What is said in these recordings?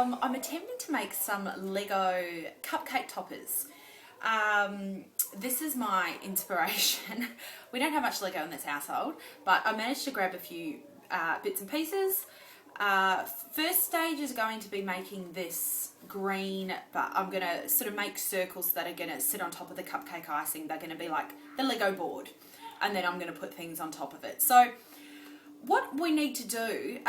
I'm attempting to make some Lego cupcake toppers. This is my inspiration. We don't have much Lego in this household, but I managed to grab a few bits and pieces. First stage is going to be making this green, but I'm going to sort of make circles that are going to sit on top of the cupcake icing. They're going to be like the Lego board, and then I'm going to put things on top of it. So what we need to do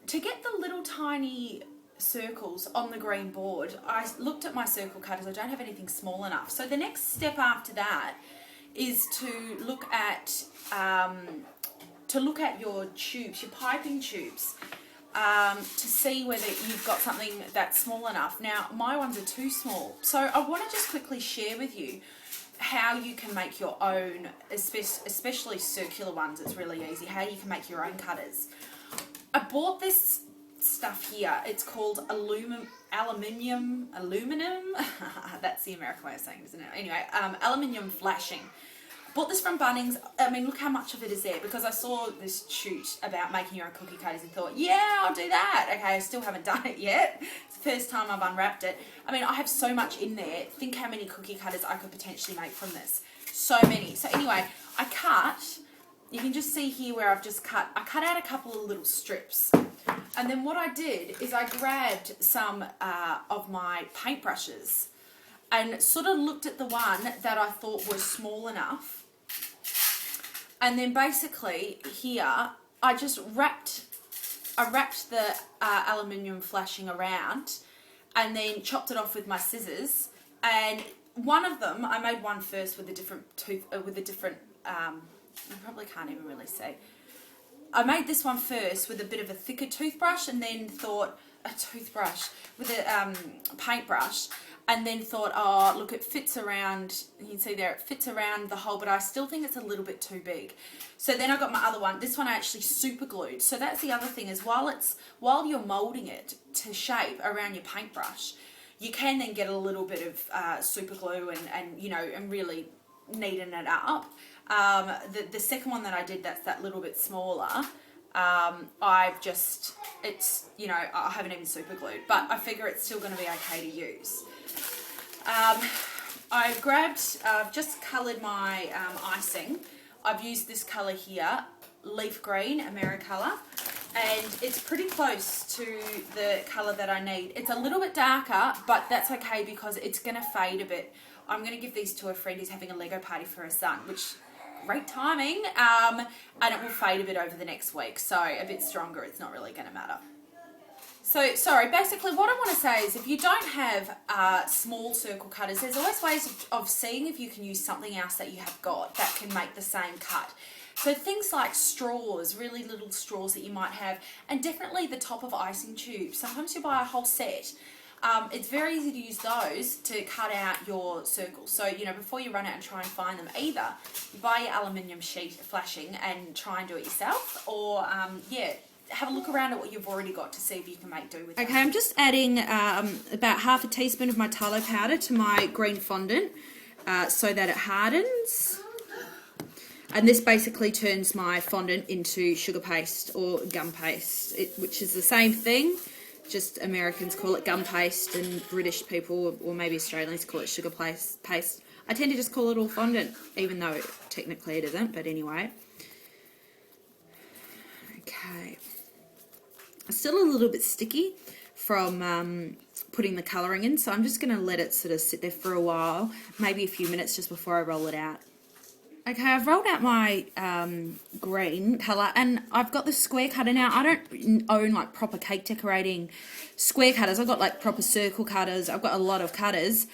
to get the little tiny circles on the green board, I looked at my circle cutters. I don't have anything small enough. So the next step after that is to look at your tubes, your piping tubes, to see whether you've got something that's small enough. Now, my ones are too small. So I want to just quickly share with you how you can make your own, especially circular ones. It's really easy, how you can make your own cutters. I bought this stuff here. It's called aluminum. That's the American way of saying it, isn't it? Anyway, aluminium flashing. Bought this from Bunnings. I mean, look how much of it is there, because I saw this shoot about making your own cookie cutters and thought, yeah, I'll do that. Okay, I still haven't done it yet. It's the first time I've unwrapped it. I mean, I have so much in there. Think how many cookie cutters I could potentially make from this. So many. So anyway, I cut. You can just see here where I've just cut. I cut out a couple of little strips. And then what I did is I grabbed some of my paintbrushes and sort of looked at the one that I thought was small enough. And then basically here, I just wrapped the aluminium flashing around and then chopped it off with my scissors. And one of them, I made one first with a different I probably can't even really see. I made this one first with a bit of a thicker toothbrush, and then thought with a paintbrush, and then thought, oh look, it fits around. You can see there, it fits around the hole, but I still think it's a little bit too big. So then I got my other one. This one I actually super glued. So that's the other thing, is while you're molding it to shape around your paintbrush, you can then get a little bit of super glue and really neaten it up. The second one that I did, that's that little bit smaller. I haven't even super glued, but I figure it's still going to be okay to use. I've just coloured my icing. I've used this colour here, leaf green, Americolour, and it's pretty close to the colour that I need. It's a little bit darker, but that's okay because it's going to fade a bit. I'm going to give these to a friend who's having a Lego party for her son, which, great timing, and it will fade a bit over the next week, so a bit stronger, it's not really going to matter. So, sorry, basically what I want to say is, if you don't have small circle cutters, there's always ways of seeing if you can use something else that you have got that can make the same cut. So things like straws, really little straws that you might have, and definitely the top of icing tubes. Sometimes you buy a whole set. It's very easy to use those to cut out your circles. So, before you run out and try and find them, either you buy your aluminium sheet flashing and try and do it yourself, or, have a look around at what you've already got to see if you can make do with it. Okay, I'm just adding about half a teaspoon of my tallow powder to my green fondant so that it hardens. And this basically turns my fondant into sugar paste or gum paste, which is the same thing. Just Americans call it gum paste, and British people, or maybe Australians, call it sugar paste. I tend to just call it all fondant, even though technically it isn't, but anyway. Okay. It's still a little bit sticky from putting the colouring in, so I'm just going to let it sort of sit there for a while, maybe a few minutes just before I roll it out. Okay, I've rolled out my green colour, and I've got the square cutter. Now, I don't own like proper cake decorating square cutters. I've got like proper circle cutters. I've got a lot of cutters.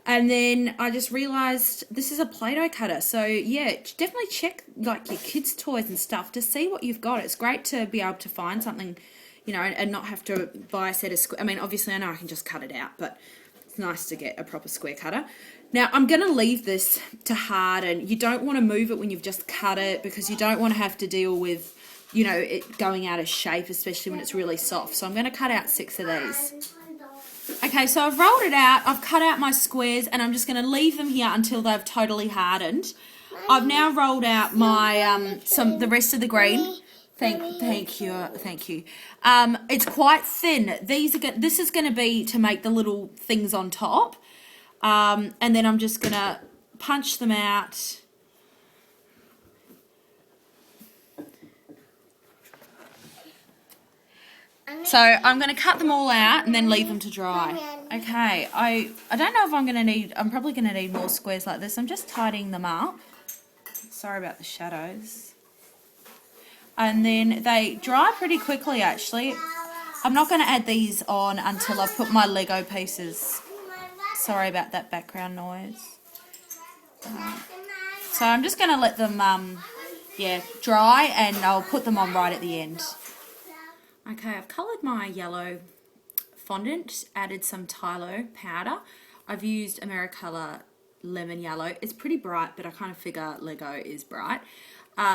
And then I just realised this is a Play-Doh cutter. So yeah, definitely check like your kids' toys and stuff to see what you've got. It's great to be able to find something, and not have to buy a set of square. I mean, obviously I know I can just cut it out, but it's nice to get a proper square cutter. Now, I'm going to leave this to harden. You don't want to move it when you've just cut it, because you don't want to have to deal with, it going out of shape, especially when it's really soft. So I'm going to cut out 6 of these. Okay, so I've rolled it out. I've cut out my squares, and I'm just going to leave them here until they've totally hardened. I've now rolled out my the rest of the green. Thank you. It's quite thin. This is going to be to make the little things on top, and then I'm just going to punch them out. So I'm going to cut them all out and then leave them to dry. Okay, I don't know if I'm probably going to need more squares like this. I'm just tidying them up. Sorry about the shadows. And then they dry pretty quickly actually. I'm not going to add these on until I put my Lego pieces. Sorry about that background noise. So I'm just going to let them dry, and I'll put them on right at the end. Okay, I've coloured my yellow fondant, added some Tylo powder. I've used Americolour lemon yellow. It's pretty bright, but I kind of figure Lego is bright.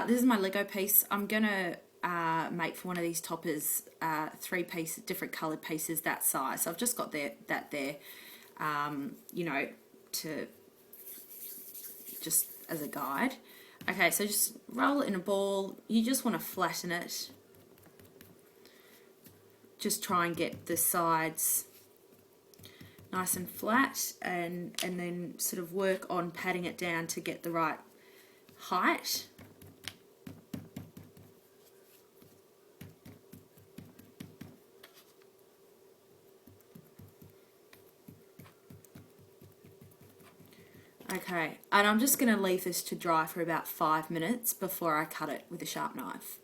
This is my Lego piece. I'm going to make for one of these toppers 3 pieces, different coloured pieces that size. So I've just got that there, you know, to just as a guide. Okay, so just roll it in a ball. You just want to flatten it. Just try and get the sides nice and flat, and then sort of work on patting it down to get the right height. Okay, and I'm just going to leave this to dry for about 5 minutes before I cut it with a sharp knife.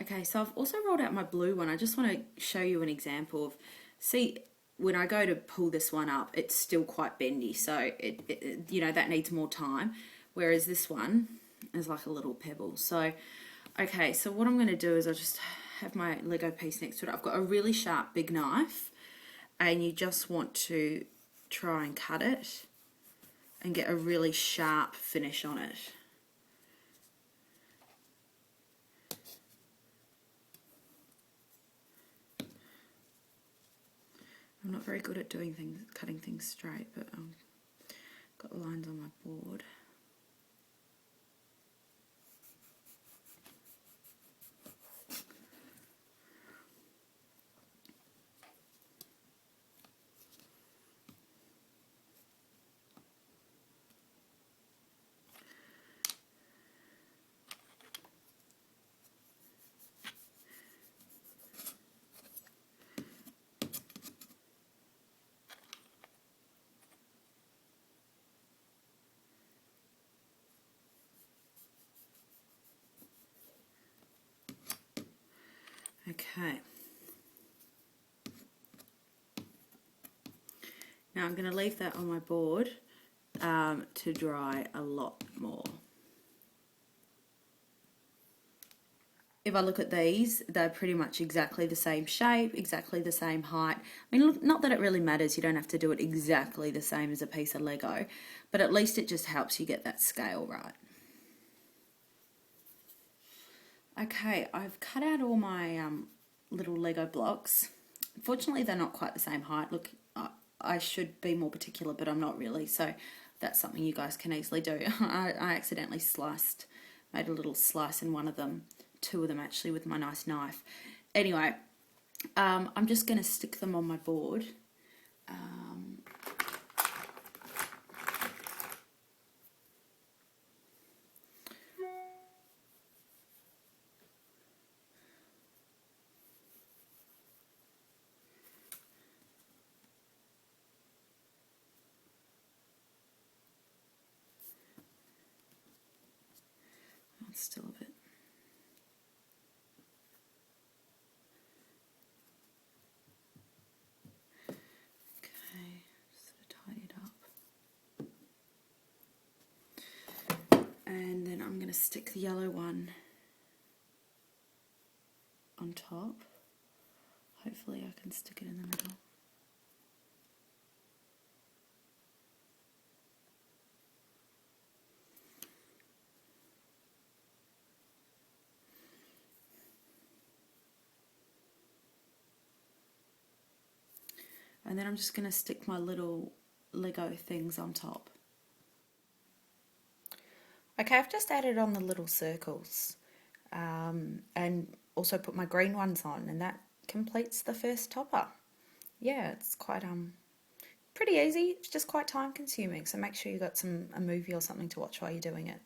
Okay, so I've also rolled out my blue one. I just want to show you an example of, see, when I go to pull this one up, it's still quite bendy, so it you know, that needs more time, whereas this one is like a little pebble. So, okay, so what I'm going to do is I'll just have my Lego piece next to it. I've got a really sharp big knife, and you just want to try and cut it and get a really sharp finish on it. I'm not very good at doing things, cutting things straight, but got the lines on my board. Okay. Now I'm going to leave that on my board to dry a lot more. If I look at these, they're pretty much exactly the same shape, exactly the same height. I mean, look, not that it really matters, you don't have to do it exactly the same as a piece of Lego, but at least it just helps you get that scale right. Okay, I've cut out all my little Lego blocks. Fortunately, they're not quite the same height. Look, I should be more particular, but I'm not really, so that's something you guys can easily do. I accidentally made a little slice in one of them, 2 of them actually, with my nice knife. Anyway, I'm just going to stick them on my board. Still a bit. Okay, sort of tidy it up. And then I'm going to stick the yellow one on top. Hopefully I can stick it in the middle. And then I'm just going to stick my little Lego things on top. Okay, I've just added on the little circles. and also put my green ones on, and that completes the first topper. Yeah, it's quite pretty easy. It's just quite time consuming, so make sure you got a movie or something to watch while you're doing it.